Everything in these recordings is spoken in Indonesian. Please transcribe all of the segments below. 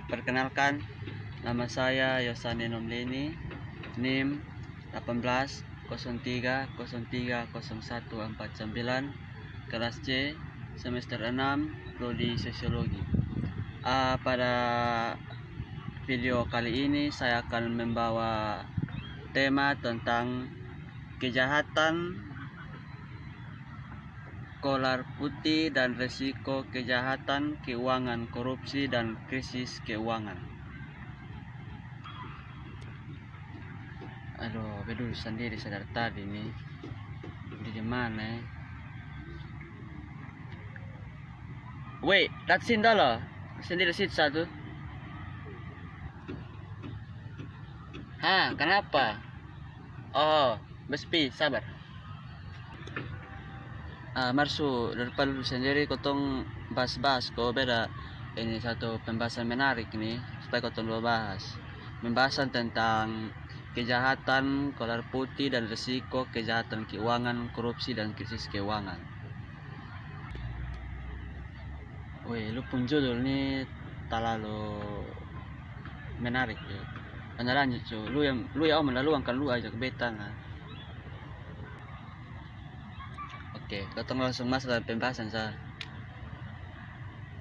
Perkenalkan, nama saya Yosani Nomleni, NIM 1803030149, kelas C, semester 6, prodi Sosiologi. Pada video kali ini saya akan membawa tema tentang kejahatan kolar putih dan resiko kejahatan keuangan, korupsi, dan krisis keuangan. Aduh, betul sendiri sadar tadi nih. Di mana? Wait, that's in dollar. Sendiri sit satu. Kenapa? Oh, bespi, sabar. Marsu daripada lu sendiri kotong bahas-bahas kok beda. Ini satu pembahasan menarik nih supaya kotong dua bahas. Pembahasan tentang kejahatan kolar putih dan risiko kejahatan keuangan, korupsi, dan krisis keuangan. Wih, lu pun judul nih terlalu menarik ya. Anda lanjut cu, lu ya om laluangkan lu aja ke beta nah. Oke, kita langsung masuk dalam pembahasan saya.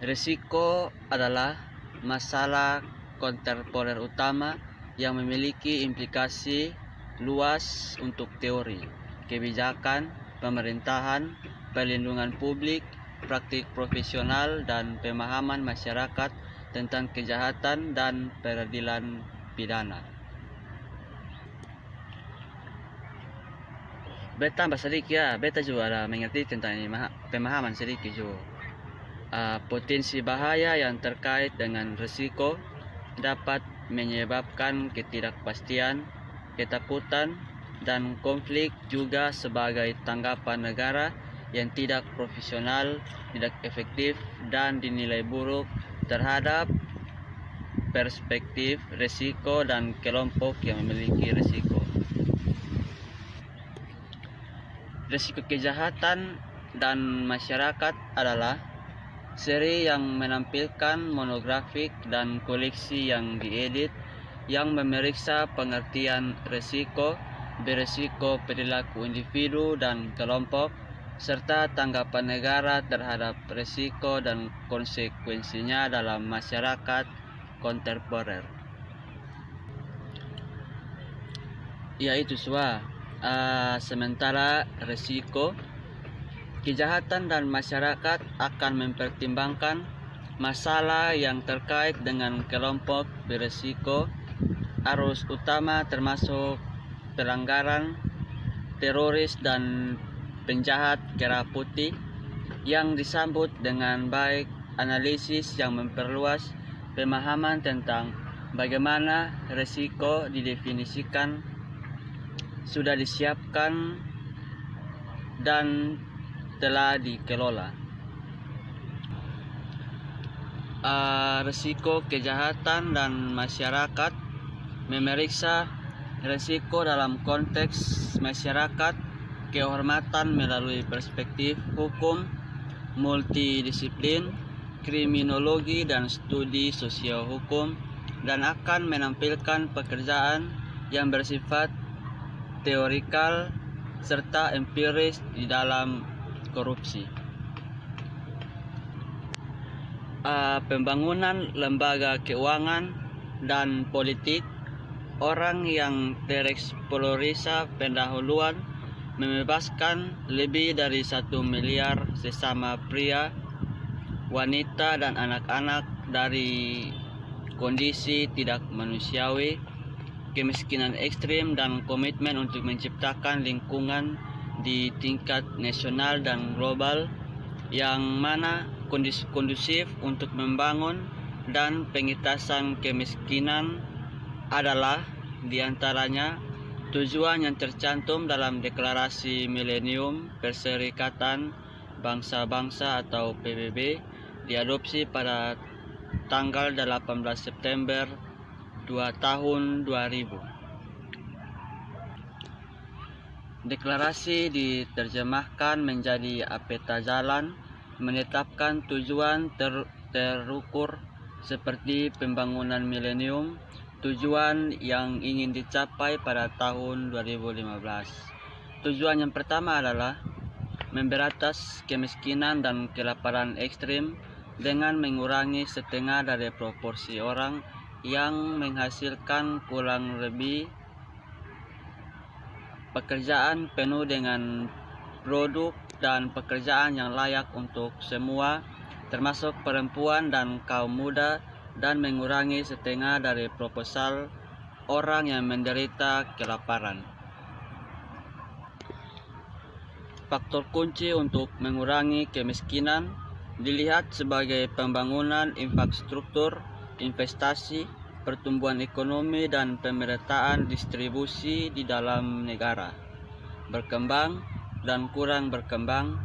Risiko adalah masalah kontemporer utama yang memiliki implikasi luas untuk teori, kebijakan, pemerintahan, perlindungan publik, praktik profesional, dan pemahaman masyarakat tentang kejahatan dan peradilan pidana. Beta tambah sedikit ya, beta juga ada mengerti tentang ini, pemahaman sedikit juga. Potensi bahaya yang terkait dengan risiko dapat menyebabkan ketidakpastian, ketakutan, dan konflik juga sebagai tanggapan negara yang tidak profesional, tidak efektif, dan dinilai buruk terhadap perspektif risiko dan kelompok yang memiliki risiko. Risiko kejahatan dan masyarakat adalah seri yang menampilkan monografik dan koleksi yang diedit yang memeriksa pengertian risiko, beresiko perilaku individu dan kelompok, serta tanggapan negara terhadap risiko dan konsekuensinya dalam masyarakat kontemporer. Yaitu sementara risiko kejahatan dan masyarakat akan mempertimbangkan masalah yang terkait dengan kelompok berisiko arus utama termasuk pelanggaran, teroris, dan penjahat kera putih yang disambut dengan baik analisis yang memperluas pemahaman tentang bagaimana risiko didefinisikan, sudah disiapkan, dan telah dikelola. Risiko kejahatan dan masyarakat memeriksa risiko dalam konteks masyarakat kehormatan melalui perspektif hukum, multidisiplin, kriminologi, dan studi sosial hukum, dan akan menampilkan pekerjaan yang bersifat teorikal serta empiris di dalam korupsi. Pembangunan lembaga keuangan dan politik, orang yang tereksploitasi pendahuluan membebaskan lebih dari 1 miliar sesama pria, wanita, dan anak-anak dari kondisi tidak manusiawi, kemiskinan ekstrim, dan komitmen untuk menciptakan lingkungan di tingkat nasional dan global yang mana kondusif untuk membangun dan pengentasan kemiskinan adalah diantaranya tujuan yang tercantum dalam Deklarasi Milenium Perserikatan Bangsa-Bangsa atau PBB diadopsi pada tanggal 18 September 2000. Deklarasi diterjemahkan menjadi peta jalan, menetapkan tujuan terukur seperti pembangunan milenium, tujuan yang ingin dicapai pada tahun 2015. Tujuan yang pertama adalah memberantas kemiskinan dan kelaparan ekstrim dengan mengurangi setengah dari proporsi orang yang menghasilkan kurang lebih pekerjaan penuh dengan produk dan pekerjaan yang layak untuk semua, termasuk perempuan dan kaum muda, dan mengurangi setengah dari proposal orang yang menderita kelaparan. Faktor kunci untuk mengurangi kemiskinan dilihat sebagai pembangunan infrastruktur, investasi, pertumbuhan ekonomi, dan pemerataan distribusi di dalam negara, berkembang dan kurang berkembang.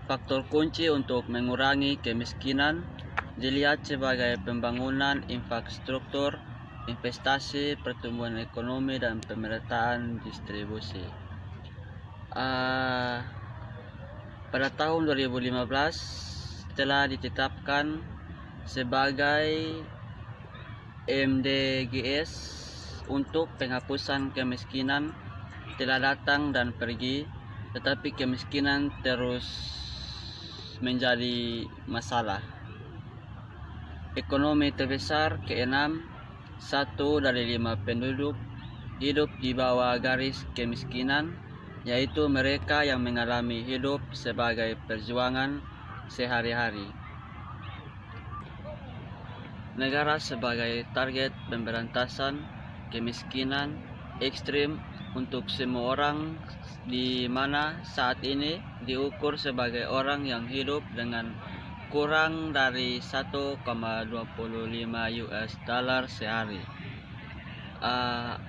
Faktor kunci untuk mengurangi kemiskinan dilihat sebagai pembangunan infrastruktur, investasi, pertumbuhan ekonomi, dan pemerataan distribusi. Pada tahun 2015 telah ditetapkan sebagai MDGs untuk penghapusan kemiskinan telah datang dan pergi, tetapi kemiskinan terus menjadi masalah. Ekonomi terbesar ke-6, 1 dari 5 penduduk hidup di bawah garis kemiskinan, yaitu mereka yang mengalami hidup sebagai perjuangan sehari-hari. Negara sebagai target pemberantasan kemiskinan ekstrim untuk semua orang, di mana saat ini diukur sebagai orang yang hidup dengan kurang dari 1,25 US dollar sehari.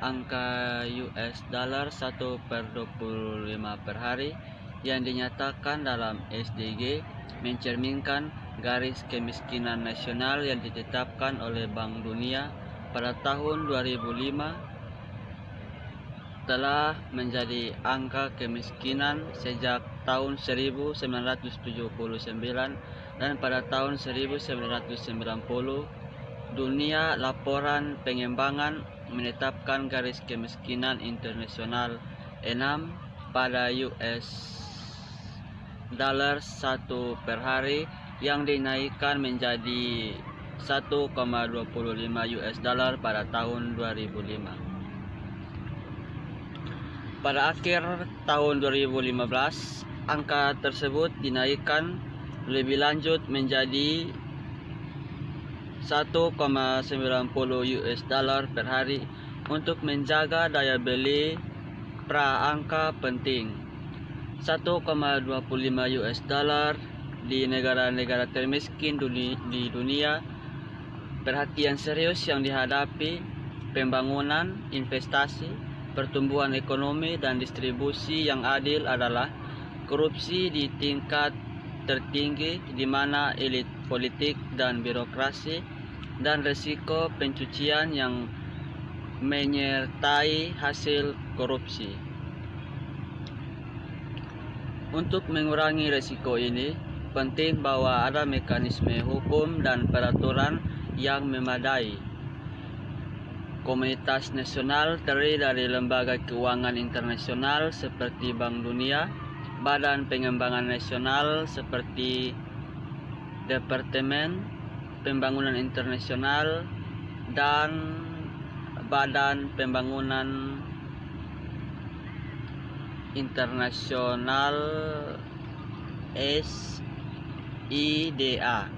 Angka US dollar 1/25 per hari yang dinyatakan dalam SDG mencerminkan garis kemiskinan nasional yang ditetapkan oleh Bank Dunia pada tahun 2005 telah menjadi angka kemiskinan sejak tahun 1979, dan pada tahun 1990 Dunia Laporan Pengembangan menetapkan garis kemiskinan internasional 6 pada US dollar 1 per hari yang dinaikkan menjadi 1,25 US dollar pada tahun 2005. Pada akhir tahun 2015, angka tersebut dinaikkan lebih lanjut menjadi 1,90 US dollar per hari untuk menjaga daya beli pra-angka penting. 1,25 US dollar di negara-negara termiskin di dunia. Perhatian serius yang dihadapi pembangunan, investasi, pertumbuhan ekonomi, dan distribusi yang adil adalah korupsi di tingkat tertinggi, di mana elit politik dan birokrasi, dan risiko pencucian yang menyertai hasil korupsi. Untuk mengurangi risiko ini, penting bahwa ada mekanisme hukum dan peraturan yang memadai. Komunitas nasional terdiri dari lembaga keuangan internasional seperti Bank Dunia, badan pengembangan nasional seperti Departemen Pembangunan Internasional, dan Badan Pembangunan Internasional SIDA.